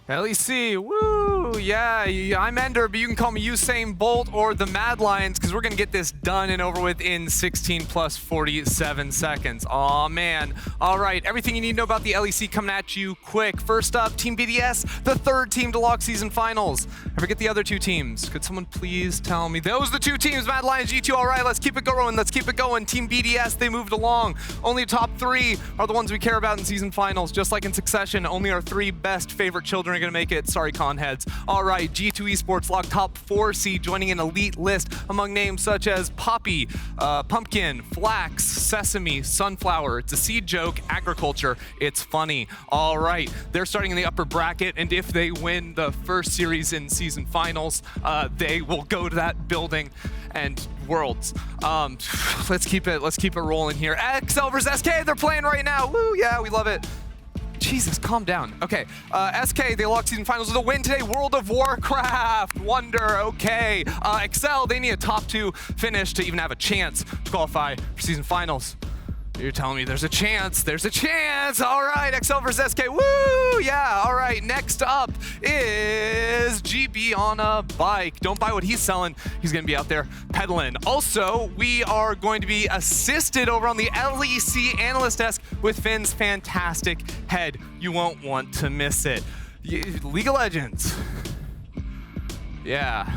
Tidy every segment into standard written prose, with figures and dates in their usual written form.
LEC, woo, yeah, I'm Ender, but you can call me Usain Bolt or the Mad Lions, because we're going to get this done and over with in 16 plus 47 seconds. Aw, man. All right, everything you need to know about the LEC coming at you quick. First up, Team BDS, the third team to lock season finals. I forget the other two teams. Could someone please tell me? Those are the two teams, Mad Lions, G2. All right, let's keep it going. Let's keep it going. Team BDS, they moved along. Only the top three are the ones we care about in season finals. Just like in Succession, only our three best favorite children are going to make it. Sorry, con heads. All right, G2 Esports locked top 4 seed, joining an elite list among names such as Poppy, Pumpkin, Flax, Sesame, Sunflower. It's a seed joke, agriculture. It's funny. All right, they're starting in the upper bracket, and if they win the first series in season finals, they will go to that building and worlds. Let's keep it rolling here. XL versus SK, they're playing right now. Woo, yeah, we love it. Jesus, calm down. Okay, SK, they locked season finals with a win today. World of Warcraft, Wonder, okay. XL, they need a top 2 finish to even have a chance to qualify for season finals. You're telling me there's a chance. There's a chance. All right, XL versus SK. Woo! Yeah, all right. Next up is GB on a bike. Don't buy what he's selling. He's going to be out there pedaling. Also, we are going to be assisted over on the LEC analyst desk with Finn's fantastic head. You won't want to miss it. League of Legends. Yeah.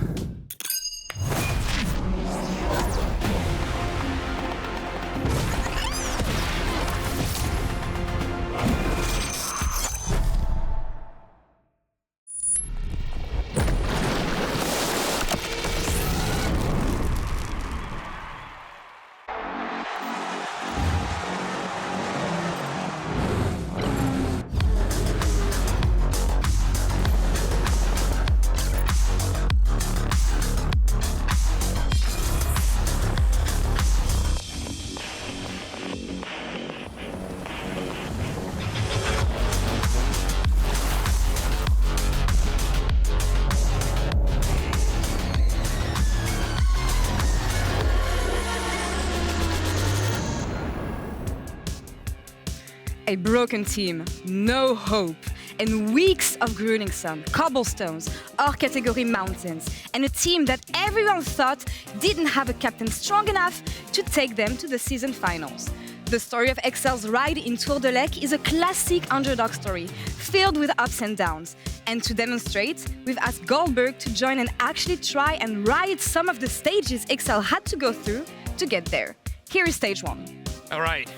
A broken team, no hope, and weeks of grueling sun, cobblestones, R-category mountains, and a team that everyone thought didn't have a captain strong enough to take them to the season finals. The story of XL's ride in Tour de LEC is a classic underdog story, filled with ups and downs. And to demonstrate, we've asked Goldberg to join and actually try and ride some of the stages XL had to go through to get there. Here is stage 1. All right.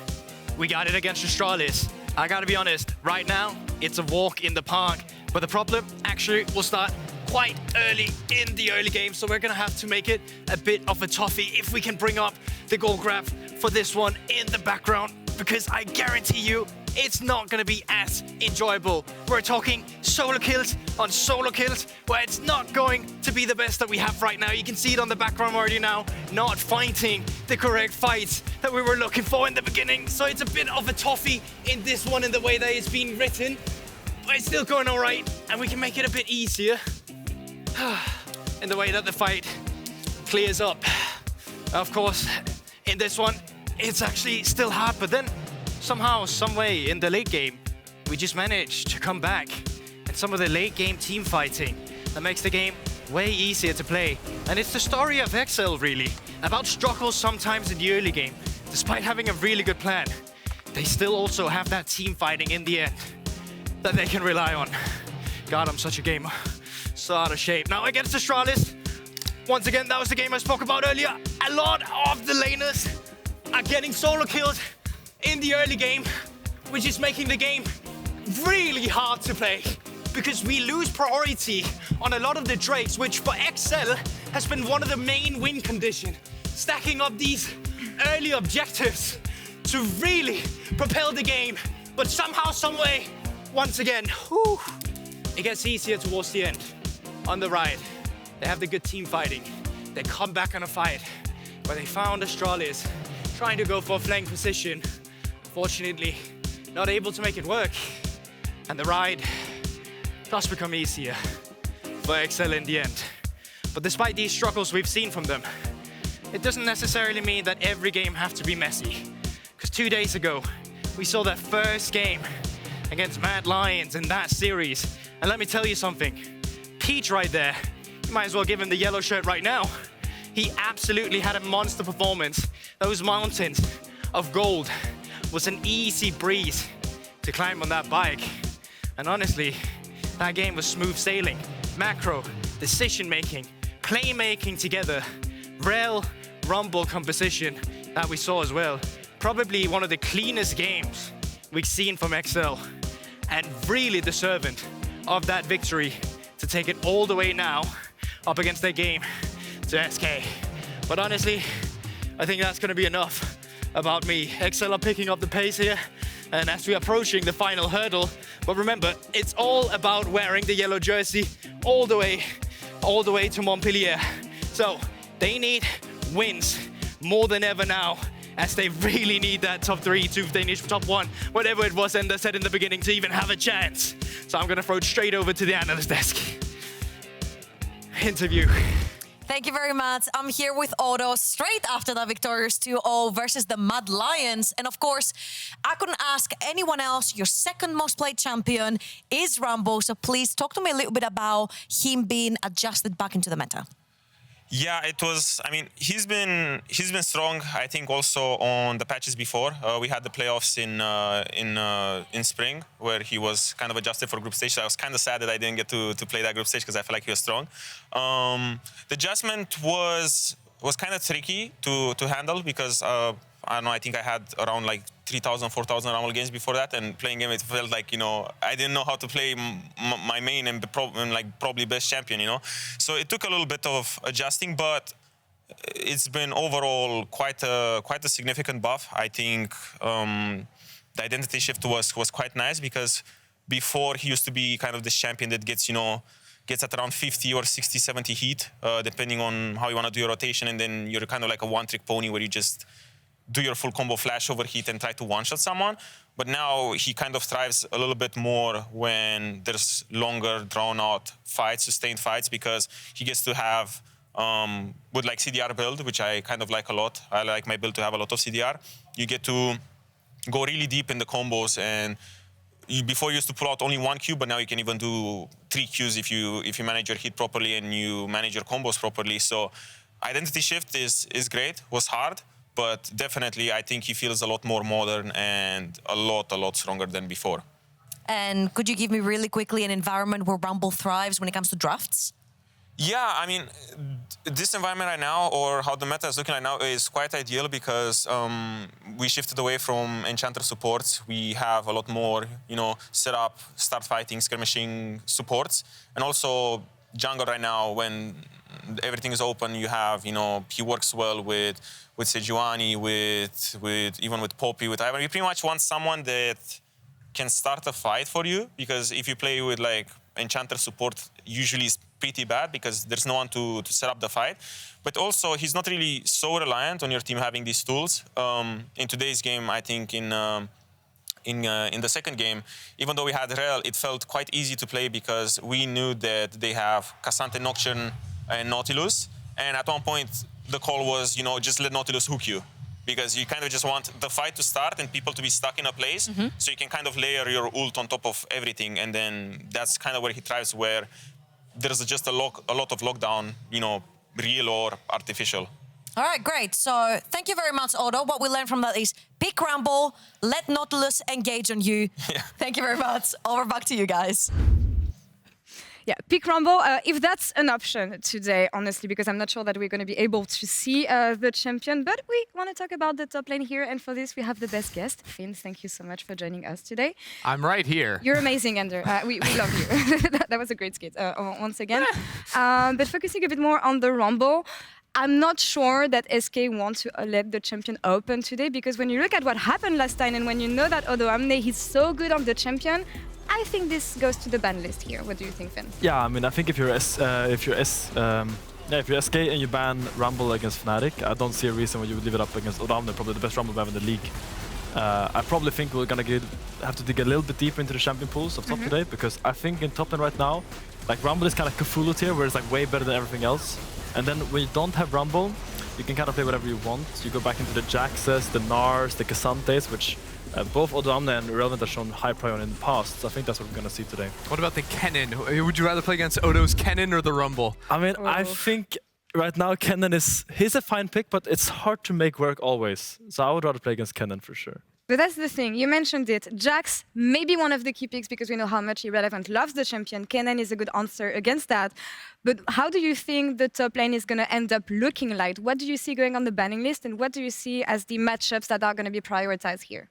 We got it against Astralis. I gotta be honest, right now, it's a walk in the park. But the problem actually will start quite early in the early game, so we're gonna have to make it a bit of a toughie if we can bring up the goal grab for this one in the background, because I guarantee you, it's not gonna be as enjoyable. We're talking solo kills on solo kills, where it's not going to be the best that we have right now. You can see it on the background already now, not finding the correct fights that we were looking for in the beginning. So it's a bit of a toughie in this one in the way that it's been written, but it's still going all right, and we can make it a bit easier in the way that the fight clears up. Of course, in this one, it's actually still hard, but then somehow, some way in the late game, we just managed to come back. And some of the late game team fighting that makes the game way easier to play. And it's the story of XL, really, about struggles sometimes in the early game. Despite having a really good plan, they still also have that team fighting in the end that they can rely on. God, I'm such a gamer. So out of shape. Now against Astralis, once again, that was the game I spoke about earlier. A lot of the laners are getting solo kills in the early game, which is making the game really hard to play, because we lose priority on a lot of the Drakes, which for XL has been one of the main win conditions. Stacking up these early objectives to really propel the game. But somehow, some way, once again, it gets easier towards the end. On the right, they have the good team fighting. They come back on a fight where they found Astralis trying to go for a flank position. Fortunately, not able to make it work. And the ride does become easier for XL in the end. But despite these struggles we've seen from them, it doesn't necessarily mean that every game has to be messy. Because 2 days ago, we saw their first game against Mad Lions in that series. And let me tell you something. Peach right there, you might as well give him the yellow shirt right now. He absolutely had a monster performance. Those mountains of gold was an easy breeze to climb on that bike. And honestly, that game was smooth sailing. Macro, decision-making, playmaking together, rel, rumble composition that we saw as well. Probably one of the cleanest games we've seen from XL, and really deserving of that victory to take it all the way now up against their game to SK. But honestly, I think that's gonna be enough about me. XL are picking up the pace here, and as we're approaching the final hurdle, but remember, it's all about wearing the yellow jersey all the way to Montpellier. So they need wins more than ever now, as they really need that top 3 to finish top 1, whatever it was Ender said in the beginning, to even have a chance. So I'm gonna throw it straight over to the analyst desk. Interview. Thank you very much. I'm here with Odo straight after the victorious 2-0 versus the Mad Lions. And of course, I couldn't ask anyone else. Your second most played champion is Rumble. So please talk to me a little bit about him being adjusted back into the meta. Yeah, it was. I mean, he's been strong. I think also on the patches before. We had the playoffs in spring where he was kind of adjusted for group stage. So I was kind of sad that I didn't get to play that group stage because I felt like he was strong. The adjustment was kind of tricky to handle because I don't know. I think I had around like 3,000, 4,000 Rumble games before that, and playing him, it felt like, you know, I didn't know how to play my main and probably best champion, you know. So it took a little bit of adjusting, but it's been overall quite a significant buff. I think the identity shift was quite nice because before he used to be kind of this champion that gets at around 50 or 60, 70 heat, depending on how you want to do your rotation, and then you're kind of like a one-trick pony where you just do your full combo flash over heat and try to one-shot someone. But now he kind of thrives a little bit more when there's longer, drawn-out fights, sustained fights, because he gets to have, with like CDR build, which I kind of like a lot. I like my build to have a lot of CDR. You get to go really deep in the combos, and before you used to pull out only 1 Q, but now you can even do 3 Qs if you manage your hit properly and you manage your combos properly. So identity shift is great, was hard, but definitely I think he feels a lot more modern and a lot stronger than before. And could you give me really quickly an environment where Rumble thrives when it comes to drafts? Yeah, I mean, this environment right now, or how the meta is looking right now, is quite ideal because we shifted away from Enchanter supports. We have a lot more, you know, setup, start fighting, skirmishing supports. And also jungle right now, when everything is open, you have, you know, he works well with Sejuani, even with Poppy, with Ivan. You pretty much want someone that can start a fight for you, because if you play with like Enchanter support, usually it's pretty bad because there's no one to set up the fight. But also, he's not really so reliant on your team having these tools. In today's game, I think in the second game, even though we had Rel, it felt quite easy to play because we knew that they have Cassante, Nocturne, and Nautilus. And at one point, the call was, you know, just let Nautilus hook you, because you kind of just want the fight to start and people to be stuck in a place, so you can kind of layer your ult on top of everything, and then that's kind of where he thrives, where there's just a lot of lockdown, you know, real or artificial. All right, great. So thank you very much, Odo. What we learned from that is pick Rumble, let Nautilus engage on you. Yeah. Thank you very much. Over back to you guys. Yeah, pick Rumble, if that's an option today, honestly, because I'm not sure that we're going to be able to see the champion, but we want to talk about the top lane here, and for this we have the best guest. Finn, thank you so much for joining us today. I'm right here. You're amazing, Ender. We love you. that was a great skit, once again. But focusing a bit more on the Rumble, I'm not sure that SK wants to let the champion open today, because when you look at what happened last time, and when you know that Odoamne, he's so good on the champion, I think this goes to the ban list here. What do you think, Finn? Yeah, I mean, I think if you're SK and you ban Rumble against Fnatic, I don't see a reason why you would leave it up against Odoamne, probably the best Rumble we have in the league. I probably think we're gonna have to dig a little bit deeper into the champion pools of top today, because I think in top lane right now, like Rumble is kind of Cthulhu tier, where it's like way better than everything else. And then when you don't have Rumble, you can kind of play whatever you want. You go back into the Jaxes, the Nars, the Cassantes, which Both Odoamne and Irrelevant have shown high priority in the past, so I think that's what we're going to see today. What about the Kennen? Would you rather play against Odo's Kennen or the Rumble? I mean, I think right now Kennen he's a fine pick, but it's hard to make work always. So I would rather play against Kennen for sure. But that's the thing, you mentioned it. Jax may be one of the key picks because we know how much Irrelevant loves the champion. Kennen is a good answer against that. But how do you think the top lane is going to end up looking like? What do you see going on the banning list, and what do you see as the matchups that are going to be prioritized here?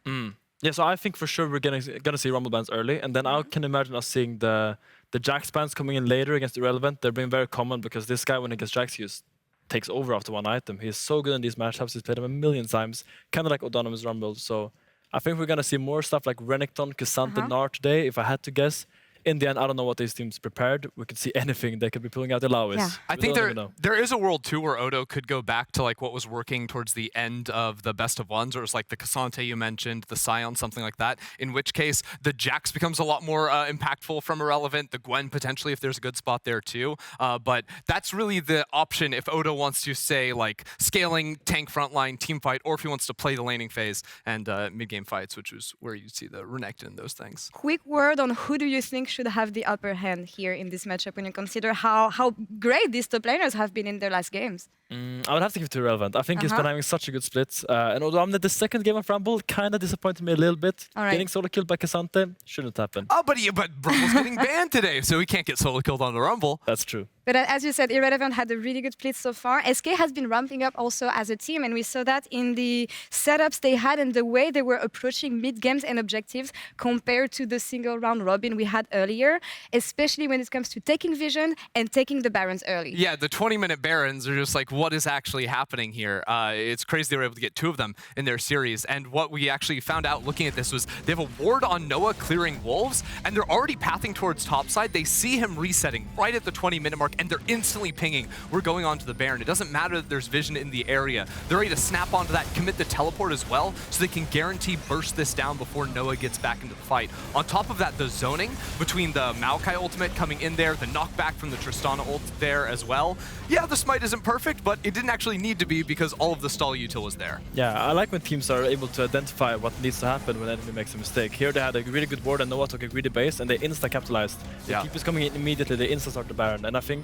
Yeah, so I think for sure we're gonna see Rumble bans early, and then I can imagine us seeing the Jax bans coming in later against Irrelevant. They're being very common because this guy, when he gets Jax, he just takes over after one item. He's so good in these matchups. He's played him a million times, kind of like Odoamne's Rumble. So I think we're gonna see more stuff like Renekton, K'Sante, Gnar today, if I had to guess. In the end, I don't know what these teams prepared. We could see anything. They could be pulling out the Lawis. Yeah. I think there is a world too where Odo could go back to like what was working towards the end of the best of ones, or it's like the K'Sante you mentioned, the Sion, something like that. In which case, the Jax becomes a lot more impactful from Irrelevant. The Gwen potentially, if there's a good spot there too. But that's really the option if Odo wants to say like scaling tank frontline team fight, or if he wants to play the laning phase and mid game fights, which is where you see the Renekton and those things. Quick word on who do you think should have the upper hand here in this matchup when you consider how great these top laners have been in their last games? I would have to give it to Irrelevant. I think he's been having such a good split. And Odoamne, the second game of Rumble kind of disappointed me a little bit. Getting solo killed by K'Sante shouldn't happen. Oh, but Rumble's getting banned today, so he can't get solo killed on the Rumble. That's true. But as you said, Irrelevant had a really good split so far. SK has been ramping up also as a team, and we saw that in the setups they had and the way they were approaching mid-games and objectives compared to the single round robin we had earlier, especially when it comes to taking vision and taking the Barons early. Yeah, the 20-minute Barons are just like, what is actually happening here? It's crazy they were able to get 2 of them in their series, and what we actually found out looking at this was they have a ward on Noah clearing wolves, and they're already pathing towards topside. They see him resetting right at the 20-minute mark, and they're instantly pinging, we're going on to the Baron. It doesn't matter that there's vision in the area. They're ready to snap onto that, commit the teleport as well, so they can guarantee burst this down before Noah gets back into the fight. On top of that, the zoning between the Maokai ultimate coming in there, the knockback from the Tristana ult there as well. Yeah, the smite isn't perfect, but it didn't actually need to be because all of the stall util was there. Yeah, I like when teams are able to identify what needs to happen when an enemy makes a mistake. Here they had a really good ward and Noah took a greedy base and they insta-capitalized. The keep is coming in immediately, they insta-start the Baron. And I think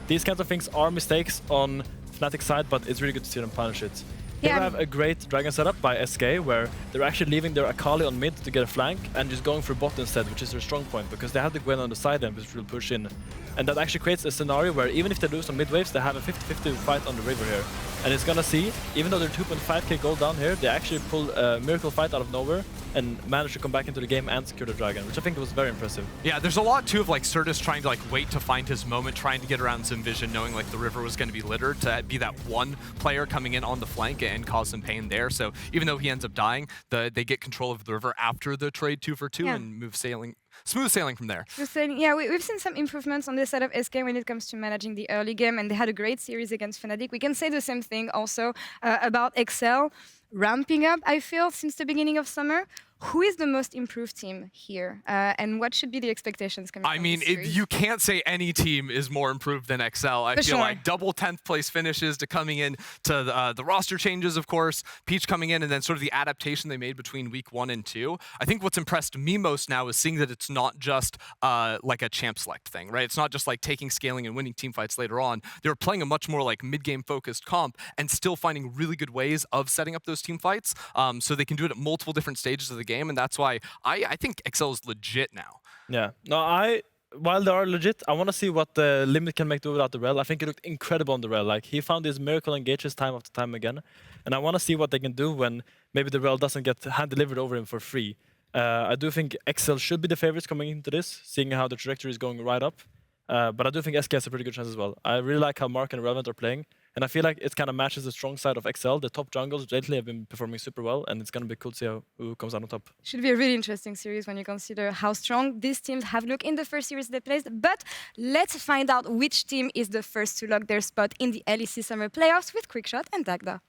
these kinds of things are mistakes on Fnatic's side, but it's really good to see them punish it. Here we have a great dragon setup by SK, where they're actually leaving their Akali on mid to get a flank and just going for bot instead, which is their strong point, because they have the Gwen on the side end, which will push in. And that actually creates a scenario where even if they lose on mid waves, they have a 50-50 fight on the river here. And it's gonna see, even though they're 2.5k gold down here, they actually pull a miracle fight out of nowhere and manage to come back into the game and secure the dragon, which I think was very impressive. Yeah, there's a lot too of like Certus trying to like wait to find his moment, trying to get around some vision, knowing like the river was going to be littered, to be that one player coming in on the flank and cause some pain there. So even though he ends up dying, they get control of the river after the trade 2 for 2 and move smooth sailing from there. Yeah, we've seen some improvements on this side of SK when it comes to managing the early game, and they had a great series against Fnatic. We can say the same thing also about XL. Ramping up, I feel, since the beginning of summer. Who is the most improved team here? And what should be the expectations coming from this series? You can't say any team is more improved than XL. I feel like double 10th place finishes to coming in to the roster changes, of course, Peach coming in, and then sort of the adaptation they made between week 1 and 2. I think what's impressed me most now is seeing that it's not just like a champ select thing, right? It's not just like taking scaling and winning team fights later on. They're playing a much more like mid-game focused comp and still finding really good ways of setting up those team fights so they can do it at multiple different stages of the game, and that's why I think XL is legit now. Yeah, no, while they are legit, I want to see what the Limit can make do without the Rel. I think it looked incredible on the Rel. Like, he found his miracle engages time after time again, and I want to see what they can do when maybe the Rel doesn't get hand-delivered over him for free. I do think XL should be the favorites coming into this, seeing how the trajectory is going right up. But I do think SK has a pretty good chance as well. I really like how Mark and Relevant are playing, and I feel like it kind of matches the strong side of XL. The top jungles lately have been performing super well, and it's going to be cool to see who comes out on top. Should be a really interesting series when you consider how strong these teams have looked in the first series they played. But let's find out which team is the first to lock their spot in the LEC Summer Playoffs with Quickshot and Dagda.